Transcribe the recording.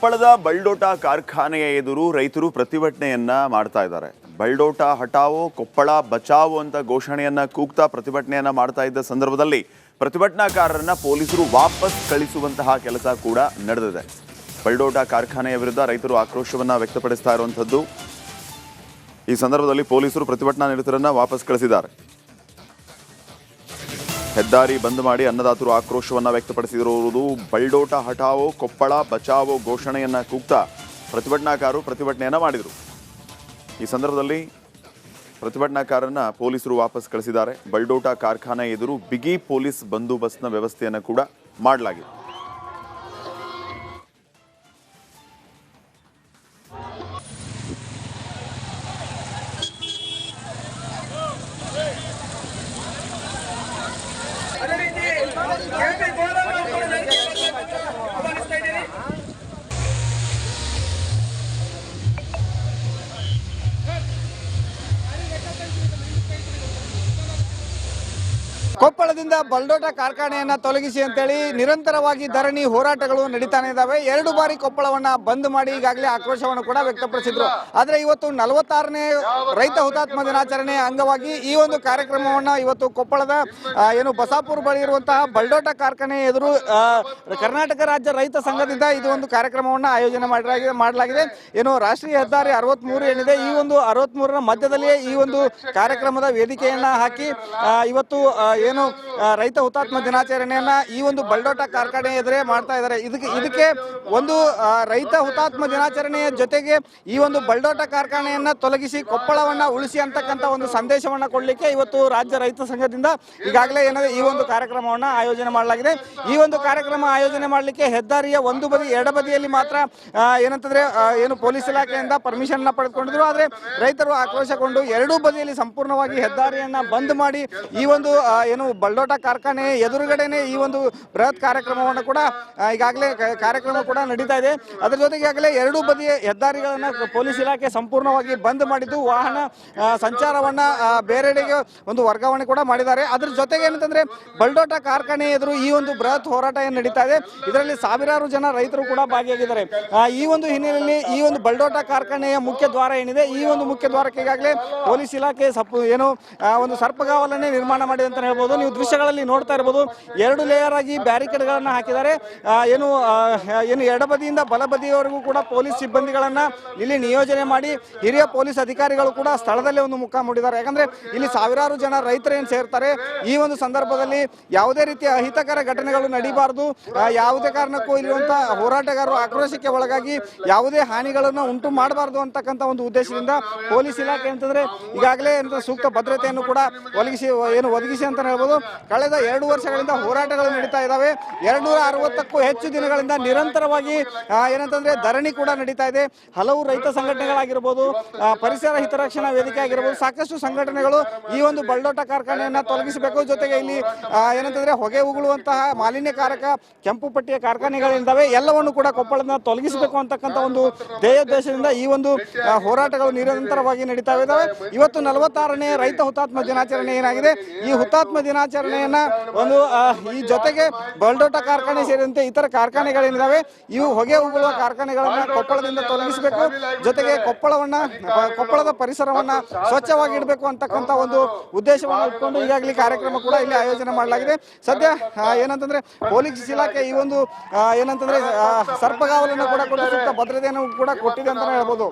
ಕೊಪ್ಪಳದ ಬಲ್ಡೋಟ ಕಾರ್ಖಾನೆಯ ಎದುರು ರೈತರು ಪ್ರತಿಭಟನೆಯನ್ನ ಮಾಡ್ತಾ ಇದ್ದಾರೆ. ಬಲ್ಡೋಟ ಹಟಾವೋ ಕೊಪ್ಪಳ ಬಚಾವೋ ಅಂತ ಘೋಷಣೆಯನ್ನ ಕೂಗ್ತಾ ಪ್ರತಿಭಟನೆಯನ್ನ ಮಾಡ್ತಾ ಇದ್ದ ಸಂದರ್ಭದಲ್ಲಿ ಪ್ರತಿಭಟನಾಕಾರರನ್ನ ಪೊಲೀಸರು ವಾಪಸ್ ಕಳಿಸುವಂತಹ ಕೆಲಸ ಕೂಡ ನಡೆದಿದೆ. ಬಲ್ಡೋಟ ಕಾರ್ಖಾನೆಯ ವಿರುದ್ಧ ರೈತರು ಆಕ್ರೋಶವನ್ನ ವ್ಯಕ್ತಪಡಿಸ್ತಾ ಇರುವಂತದ್ದು. ಈ ಸಂದರ್ಭದಲ್ಲಿ ಪೊಲೀಸರು ಪ್ರತಿಭಟನಾ ನಿರತರನ್ನ ವಾಪಸ್ ಕಳಿಸಿದ್ದಾರೆ. ಹೆದ್ದಾರಿ ಬಂದ್ ಮಾಡಿ ಅನ್ನದಾತರು ಆಕ್ರೋಶವನ್ನ ವ್ಯಕ್ತಪಡಿಸಿರುವುದು. ಬಲ್ಡೋಟ ಹಟಾವೋ ಕೊಪ್ಪಳ ಬಚಾವೋ ಘೋಷಣೆಯನ್ನ ಕೂಗ್ತಾ ಪ್ರತಿಭಟನಾಕಾರರು ಪ್ರತಿಭಟನೆಯನ್ನ ಮಾಡಿದರು. ಈ ಸಂದರ್ಭದಲ್ಲಿ ಪ್ರತಿಭಟನಾಕಾರರನ್ನ ಪೊಲೀಸರು ವಾಪಸ್ ಕಳಿಸಿದ್ದಾರೆ. ಬಲ್ಡೋಟ ಕಾರ್ಖಾನೆ ಎದುರು ಬಿಗಿ ಪೊಲೀಸ್ ಬಂದೋಬಸ್ತ್ನ ವ್ಯವಸ್ಥೆಯನ್ನು ಕೂಡ ಮಾಡಲಾಗಿದೆ. ಕೊಪ್ಪಳದಿಂದ ಬಲ್ಡೋಟ ಕಾರ್ಖಾನೆಯನ್ನ ತೊಲಗಿಸಿ ಅಂತೇಳಿ ನಿರಂತರವಾಗಿ ಧರಣಿ ಹೋರಾಟಗಳು ನಡೀತಾನೆ ಇದ್ದಾವೆ. 2 ಬಾರಿ ಕೊಪ್ಪಳವನ್ನ ಬಂದ್ ಮಾಡಿ ಈಗಾಗಲೇ ಆಕ್ರೋಶವನ್ನು ಕೂಡ ವ್ಯಕ್ತಪಡಿಸಿದ್ರು. ಆದರೆ ಇವತ್ತು 46ನೇ ರೈತ ಹುತಾತ್ಮ ದಿನಾಚರಣೆ ಅಂಗವಾಗಿ ಈ ಒಂದು ಕಾರ್ಯಕ್ರಮವನ್ನ ಇವತ್ತು ಕೊಪ್ಪಳದ ಬಸಾಪುರ ಬಳಿ ಇರುವಂತಹ ಬಲ್ಡೋಟ ಕಾರ್ಖಾನೆ ಎದುರು ಕರ್ನಾಟಕ ರಾಜ್ಯ ರೈತ ಸಂಘದಿಂದ ಇದು ಒಂದು ಕಾರ್ಯಕ್ರಮವನ್ನ ಆಯೋಜನೆ ಮಾಡಲಾಗಿದೆ. ರಾಷ್ಟ್ರೀಯ ಹೆದ್ದಾರಿ 63 ಏನಿದೆ, ಈ ಒಂದು 63ರ ಮಧ್ಯದಲ್ಲಿಯೇ ಈ ಒಂದು ಕಾರ್ಯಕ್ರಮದ ವೇದಿಕೆಯನ್ನ ಹಾಕಿ ಇವತ್ತು ರೈತ ಹುತಾತ್ಮ ದಿನಾಚರಣೆಯನ್ನ ಈ ಒಂದು ಬಲ್ಡೋಟ ಕಾರ್ಖಾನೆ ಎದುರೇ ಮಾಡ್ತಾ ಇದ್ದಾರೆ. ಇದಕ್ಕೆ ಒಂದು ರೈತ ಹುತಾತ್ಮ ದಿನಾಚರಣೆಯ ಜೊತೆಗೆ ಈ ಒಂದು ಬಲ್ಡೋಟ ಕಾರ್ಖಾನೆಯನ್ನ ತೊಲಗಿಸಿ ಕೊಪ್ಪಳವನ್ನ ಉಳಿಸಿ ಅಂತಕ್ಕಂಥ ಒಂದು ಸಂದೇಶವನ್ನ ಕೊಡ್ಲಿಕ್ಕೆ ಇವತ್ತು ರಾಜ್ಯ ರೈತ ಸಂಘದಿಂದ ಈಗಾಗಲೇ ಈ ಒಂದು ಕಾರ್ಯಕ್ರಮವನ್ನ ಆಯೋಜನೆ ಮಾಡಲಾಗಿದೆ. ಈ ಒಂದು ಕಾರ್ಯಕ್ರಮ ಆಯೋಜನೆ ಮಾಡಲಿಕ್ಕೆ ಹೆದ್ದಾರಿಯ ಒಂದು ಬದಿ ಎಡಬದಿಯಲ್ಲಿ ಮಾತ್ರ ಪೊಲೀಸ್ ಇಲಾಖೆಯಿಂದ ಪರ್ಮಿಷನ್ ಪಡೆದುಕೊಂಡಿದ್ರು. ಆದ್ರೆ ರೈತರು ಆಕ್ರೋಶಗೊಂಡು 2 ಬದಿಯಲ್ಲಿ ಸಂಪೂರ್ಣವಾಗಿ ಹೆದ್ದಾರಿಯನ್ನ ಬಂದ್ ಮಾಡಿ ಈ ಒಂದು ಬಲ್ಡೋಟ ಕಾರ್ಖಾನೆ ಎದುರುಗಡೆನೆ ಈ ಒಂದು ಬೃಹತ್ ಕಾರ್ಯಕ್ರಮವನ್ನು ಕೂಡ ಈಗಾಗಲೇ ಕಾರ್ಯಕ್ರಮ ಕೂಡ ನಡೀತಾ ಇದೆ. ಅದರ ಜೊತೆಗೆ ಈಗಾಗಲೇ 2 ಬದಿಯ ಹೆದ್ದಾರಿಗಳನ್ನ ಪೊಲೀಸ್ ಇಲಾಖೆ ಸಂಪೂರ್ಣವಾಗಿ ಬಂದ್ ಮಾಡಿದ್ದು ವಾಹನ ಸಂಚಾರವನ್ನ ಬೇರೆಡೆಗೆ ಒಂದು ವರ್ಗಾವಣೆ ಕೂಡ ಮಾಡಿದ್ದಾರೆ. ಅದ್ರ ಜೊತೆಗೆ ಏನಂತಂದ್ರೆ ಬಲ್ಡೋಟ ಕಾರ್ಖಾನೆ ಎದುರು ಈ ಒಂದು ಬೃಹತ್ ಹೋರಾಟ ಏನು ನಡೀತಾ ಇದೆ, ಇದರಲ್ಲಿ ಸಾವಿರಾರು ಜನ ರೈತರು ಕೂಡ ಭಾಗಿಯಾಗಿದ್ದಾರೆ. ಈ ಒಂದು ಹಿನ್ನೆಲೆಯಲ್ಲಿ ಈ ಒಂದು ಬಲ್ಡೋಟ ಕಾರ್ಖಾನೆಯ ಮುಖ್ಯ ದ್ವಾರ ಏನಿದೆ, ಈ ಒಂದು ಮುಖ್ಯ ದ್ವಾರಕ್ಕೆ ಈಗಾಗಲೇ ಪೊಲೀಸ್ ಇಲಾಖೆ ಒಂದು ಸರ್ಪಗಾವಲನ್ನೇ ನಿರ್ಮಾಣ ಮಾಡಿದೆ ಅಂತ ಹೇಳ್ಬೋದು. ನೀವು ದೃಶ್ಯಗಳಲ್ಲಿ ನೋಡ್ತಾ ಇರಬಹುದು, 2 ಲೇಯರ್ ಆಗಿ ಬ್ಯಾರಿಕೇಡ್ಗಳನ್ನ ಹಾಕಿದ್ದಾರೆ. ಎಡಬದಿಯಿಂದ ಬಲಬದಿಯವರೆಗೂ ಕೂಡ ಪೊಲೀಸ್ ಸಿಬ್ಬಂದಿಗಳನ್ನ ಇಲ್ಲಿ ನಿಯೋಜನೆ ಮಾಡಿ ಹಿರಿಯ ಪೊಲೀಸ್ ಅಧಿಕಾರಿಗಳು ಕೂಡ ಸ್ಥಳದಲ್ಲೇ ಒಂದು ಮುಖ ಮೂಡಿದ್ದಾರೆ. ಯಾಕಂದ್ರೆ ಇಲ್ಲಿ ಸಾವಿರಾರು ಜನ ರೈತರೇನು ಸೇರ್ತಾರೆ, ಈ ಒಂದು ಸಂದರ್ಭದಲ್ಲಿ ಯಾವುದೇ ರೀತಿಯ ಅಹಿತಕರ ಘಟನೆಗಳು ನಡೀಬಾರದು, ಯಾವುದೇ ಕಾರಣಕ್ಕೂ ಇಲ್ಲಿರುವಂತಹ ಹೋರಾಟಗಾರರು ಆಕ್ರೋಶಕ್ಕೆ ಒಳಗಾಗಿ ಯಾವುದೇ ಹಾನಿಗಳನ್ನು ಉಂಟು ಮಾಡಬಾರದು ಅಂತಕ್ಕಂಥ ಒಂದು ಉದ್ದೇಶದಿಂದ ಪೊಲೀಸ್ ಇಲಾಖೆ ಅಂತಂದ್ರೆ ಈಗಾಗಲೇ ಸೂಕ್ತ ಭದ್ರತೆಯನ್ನು ಕೂಡ ಒದಗಿಸಿ ಅಂತ ಹೇಳ್ಬೋದು. ಕಳೆದ 2 ವರ್ಷಗಳಿಂದ ಹೋರಾಟಗಳು ನಡೀತಾ ಇದ್ದಾವೆ. 260ಕ್ಕೂ ಹೆಚ್ಚು ದಿನಗಳಿಂದ ನಿರಂತರವಾಗಿ ಧರಣಿ ಕೂಡ ನಡೀತಾ ಇದೆ. ಹಲವು ರೈತ ಸಂಘಟನೆಗಳಾಗಿರ್ಬೋದು, ಪರಿಸರ ಹಿತರಕ್ಷಣಾ ವೇದಿಕೆ ಆಗಿರ್ಬೋದು, ಸಾಕಷ್ಟು ಸಂಘಟನೆಗಳು ಈ ಒಂದು ಬಲ್ಡೋಟ ಕಾರ್ಖಾನೆಯನ್ನ ತೊಲಗಿಸಬೇಕು, ಜೊತೆಗೆ ಇಲ್ಲಿ ಹೊಗೆ ಉಗುಳುವಂತಹ ಮಾಲಿನ್ಯಕಾರಕ ಕೆಂಪು ಪಟ್ಟಿಯ ಕಾರ್ಖಾನೆಗಳಿದ್ದಾವೆ, ಎಲ್ಲವನ್ನು ಕೂಡ ಕೊಪ್ಪಳದಿಂದ ತೊಲಗಿಸಬೇಕು ಅಂತಕ್ಕಂಥ ಒಂದು ಧ್ಯೇಯೋದ್ದೇಶದಿಂದ ಈ ಒಂದು ಹೋರಾಟಗಳು ನಿರಂತರವಾಗಿ ನಡೀತಾ ಇದ್ದಾವೆ. ಇವತ್ತು 46ನೇ ರೈತ ಹುತಾತ್ಮ ದಿನಾಚರಣೆ ಏನಾಗಿದೆ, ಈ ಹುತಾತ್ಮ ದಿನಾಚರಣೆಯನ್ನ ಈ ಜೊತೆಗೆ ಬಲ್ಡೋಟ ಕಾರ್ಖಾನೆ ಸೇರಿದಂತೆ ಇತರ ಕಾರ್ಖಾನೆಗಳೇನಿದಾವೆ ಇವು ಹೊಗೆ ಉಗುಳುವ ಕಾರ್ಖಾನೆಗಳನ್ನ ಕೊಪ್ಪಳದಿಂದ ತೊಲಗಿಸಬೇಕು, ಜೊತೆಗೆ ಕೊಪ್ಪಳದ ಪರಿಸರವನ್ನ ಸ್ವಚ್ಛವಾಗಿ ಇಡಬೇಕು ಅಂತಕ್ಕಂಥ ಒಂದು ಉದ್ದೇಶವನ್ನು ಇಟ್ಕೊಂಡು ಈಗಾಗಲೇ ಕಾರ್ಯಕ್ರಮ ಕೂಡ ಇಲ್ಲಿ ಆಯೋಜನೆ ಮಾಡಲಾಗಿದೆ. ಸದ್ಯ ಪೊಲೀಸ್ ಇಲಾಖೆ ಈ ಒಂದು ಸರ್ಪಗಾವಲನ್ನು ಕೂಡ ಕೊಟ್ಟು ಸೂಕ್ತ ಭದ್ರತೆಯನ್ನು ಕೂಡ ಕೊಟ್ಟಿದೆ ಅಂತ ಹೇಳ್ಬೋದು.